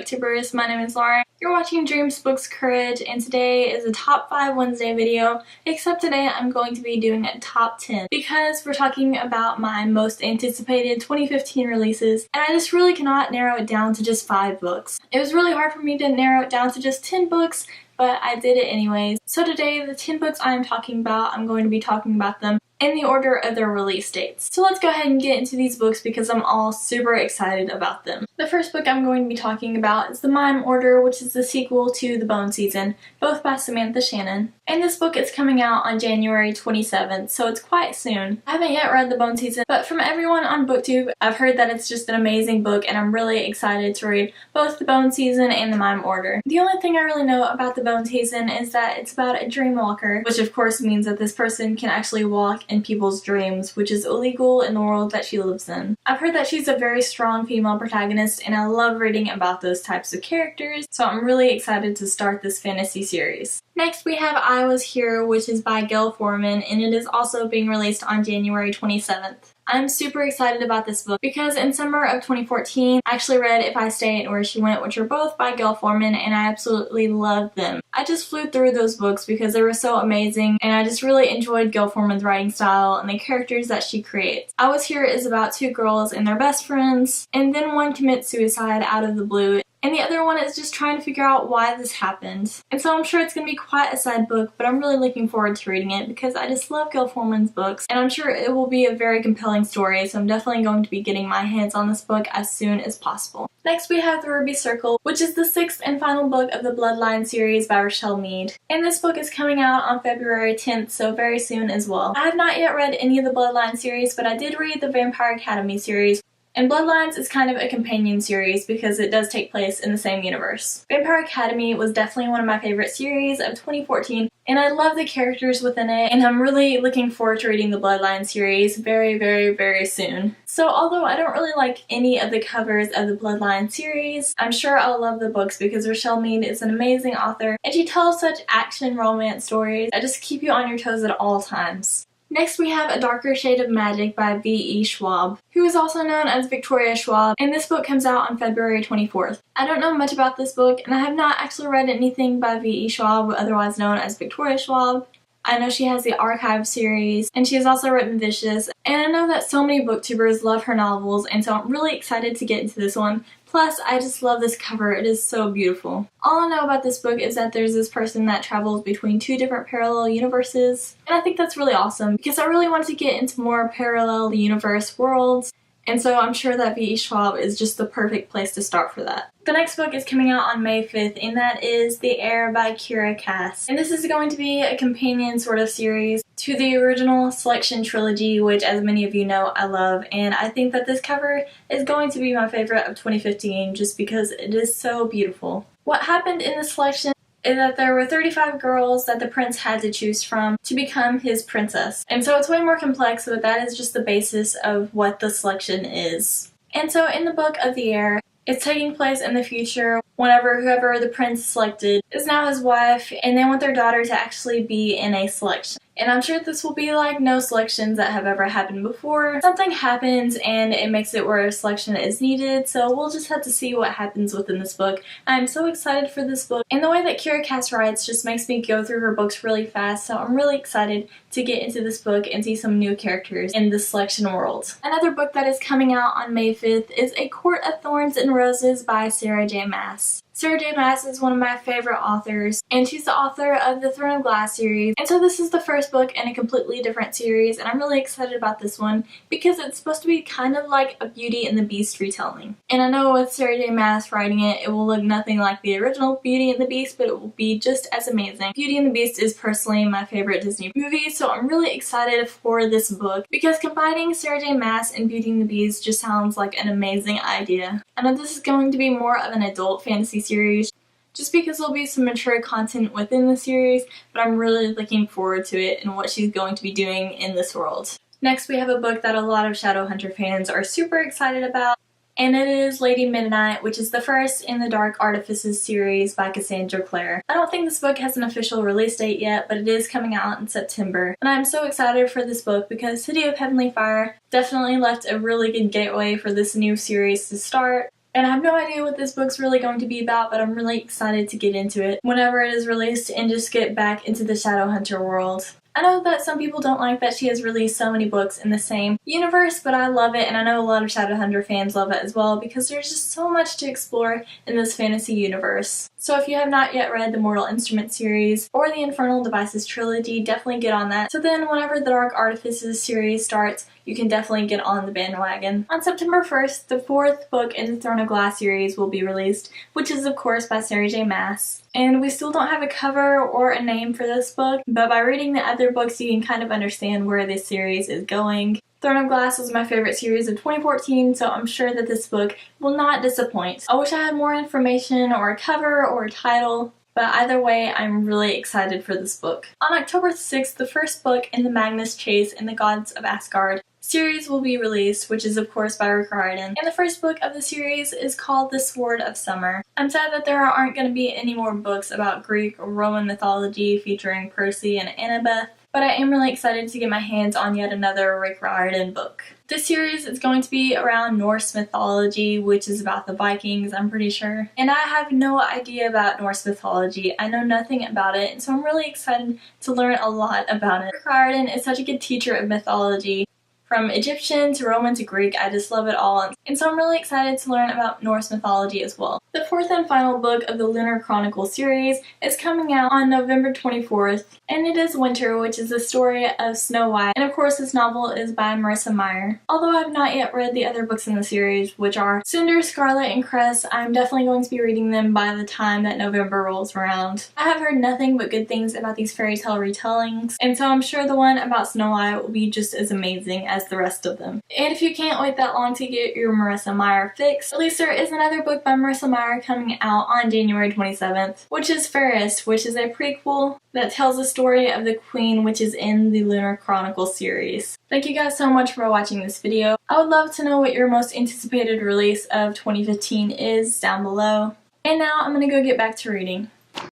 booktubers, my name is Lauren. You're watching Dreams, Books, Courage, and today is a top 5 Wednesday video, except today I'm going to be doing a top 10 because we're talking about my most anticipated 2015 releases, and I just really cannot narrow it down to just 5 books. It was really hard for me to narrow it down to just 10 books, but I did it anyways. So today, the 10 books I'm talking about, I'm going to be talking about them in the order of their release dates. So let's go ahead and get into these books because I'm all super excited about them. The first book I'm going to be talking about is The Mime Order, which is the sequel to The Bone Season, both by Samantha Shannon. And this book is coming out on January 27th, so it's quite soon. I haven't yet read The Bone Season, but from everyone on BookTube, I've heard that it's just an amazing book and I'm really excited to read both The Bone Season and The Mime Order. The only thing I really know about The Bone Season is that it's about a dream walker, which of course means that this person can actually walk in people's dreams, which is illegal in the world that she lives in. I've heard that she's a very strong female protagonist and I love reading about those types of characters, so I'm really excited to start this fantasy series. Next we have I Was Here, which is by Gail Foreman, and it is also being released on January 27th. I'm super excited about this book because in summer of 2014, I actually read If I Stay and Where She Went, which are both by Gail Foreman, and I absolutely loved them. I just flew through those books because they were so amazing, and I just really enjoyed Gail Foreman's writing style and the characters that she creates. I Was Here is about 2 girls and their best friends, and then one commits suicide out of the blue, and the other one is just trying to figure out why this happened. And so I'm sure it's going to be quite a sad book, but I'm really looking forward to reading it because I just love Gail Foreman's books, and I'm sure it will be a very compelling story, so I'm definitely going to be getting my hands on this book as soon as possible. Next we have The Ruby Circle, which is the 6th and final book of the Bloodline series by Rochelle Mead. And this book is coming out on February 10th, so very soon as well. I have not yet read any of the Bloodline series, but I did read the Vampire Academy series. And Bloodlines is kind of a companion series because it does take place in the same universe. Vampire Academy was definitely one of my favorite series of 2014, and I love the characters within it, and I'm really looking forward to reading the Bloodline series very soon. So although I don't really like any of the covers of the Bloodline series, I'm sure I'll love the books because Rochelle Mead is an amazing author, and she tells such action romance stories that just keep you on your toes at all times. Next we have A Darker Shade of Magic by V.E. Schwab, who is also known as Victoria Schwab, and this book comes out on February 24th. I don't know much about this book, and I have not actually read anything by V.E. Schwab, otherwise known as Victoria Schwab. I know she has the Archive series, and she has also written Vicious, and I know that so many booktubers love her novels, and so I'm really excited to get into this one. Plus, I just love this cover. It is so beautiful. All I know about this book is that there's this person that travels between 2 different parallel universes, and I think that's really awesome because I really want to get into more parallel universe worlds, and so I'm sure that V.E. Schwab is just the perfect place to start for that. The next book is coming out on May 5th, and that is The Heir by Kira Cass. And this is going to be a companion sort of series to the original Selection trilogy, which as many of you know I love, and I think that this cover is going to be my favorite of 2015 just because it is so beautiful. What happened in the Selection is that there were 35 girls that the prince had to choose from to become his princess. And so it's way more complex, but that is just the basis of what the Selection is. And so in the book of The Heir, it's taking place in the future whenever whoever the prince selected is now his wife, and they want their daughter to actually be in a selection. And I'm sure this will be like no selections that have ever happened before. Something happens and it makes it where a selection is needed, so we'll just have to see what happens within this book. I'm so excited for this book, and the way that Kira Cass writes just makes me go through her books really fast, so I'm really excited to get into this book and see some new characters in the Selection world. Another book that is coming out on May 5th is A Court of Thorns and Roses by Sarah J. Maas. Sarah J. Maas is one of my favorite authors, and she's the author of the Throne of Glass series, and so this is the first book in a completely different series, and I'm really excited about this one because it's supposed to be kind of like a Beauty and the Beast retelling. And I know with Sarah J. Maas writing it, it will look nothing like the original Beauty and the Beast, but it will be just as amazing. Beauty and the Beast is personally my favorite Disney movie, so I'm really excited for this book because combining Sarah J. Maas and Beauty and the Beast just sounds like an amazing idea. I know this is going to be more of an adult fantasy series just because there'll be some mature content within the series, but I'm really looking forward to it and what she's going to be doing in this world. Next we have a book that a lot of Shadowhunter fans are super excited about, and it is Lady Midnight, which is the first in the Dark Artifices series by Cassandra Clare. I don't think this book has an official release date yet, but it is coming out in September, and I'm so excited for this book because City of Heavenly Fire definitely left a really good gateway for this new series to start. And I have no idea what this book's really going to be about, but I'm really excited to get into it whenever it is released and just get back into the Shadowhunter world. I know that some people don't like that she has released so many books in the same universe, but I love it, and I know a lot of Shadowhunter fans love it as well because there's just so much to explore in this fantasy universe. So if you have not yet read the Mortal Instrument series or the Infernal Devices trilogy, definitely get on that. So then whenever the Dark Artifices series starts, you can definitely get on the bandwagon. On September 1st, the 4th book in the Throne of Glass series will be released, which is of course by Sarah J. Maas. And we still don't have a cover or a name for this book, but by reading the other books you can kind of understand where this series is going. Throne of Glass was my favorite series of 2014, so I'm sure that this book will not disappoint. I wish I had more information or a cover or a title, but either way, I'm really excited for this book. On October 6th, the first book in the Magnus Chase and the Gods of Asgard series will be released, which is of course by Rick Riordan. And the first book of the series is called The Sword of Summer. I'm sad that there aren't going to be any more books about Greek or Roman mythology featuring Percy and Annabeth, but I am really excited to get my hands on yet another Rick Riordan book. This series is going to be around Norse mythology, which is about the Vikings, I'm pretty sure. And I have no idea about Norse mythology. I know nothing about it, and so I'm really excited to learn a lot about it. Rick Riordan is such a good teacher of mythology. From Egyptian to Roman to Greek, I just love it all, and so I'm really excited to learn about Norse mythology as well. The 4th and final book of the Lunar Chronicle series is coming out on November 24th, and it is Winter, which is the story of Snow White, and of course this novel is by Marissa Meyer. Although I have not yet read the other books in the series, which are Cinder, Scarlet, and Cress, I'm definitely going to be reading them by the time that November rolls around. I have heard nothing but good things about these fairy tale retellings, and so I'm sure the one about Snow White will be just as amazing as the rest of them. And if you can't wait that long to get your Marissa Meyer fix, at least there is another book by Marissa Meyer coming out on January 27th, which is Fairest, which is a prequel that tells the story of the queen which is in the Lunar Chronicle series. Thank you guys so much for watching this video. I would love to know what your most anticipated release of 2015 is down below. And now I'm gonna go get back to reading.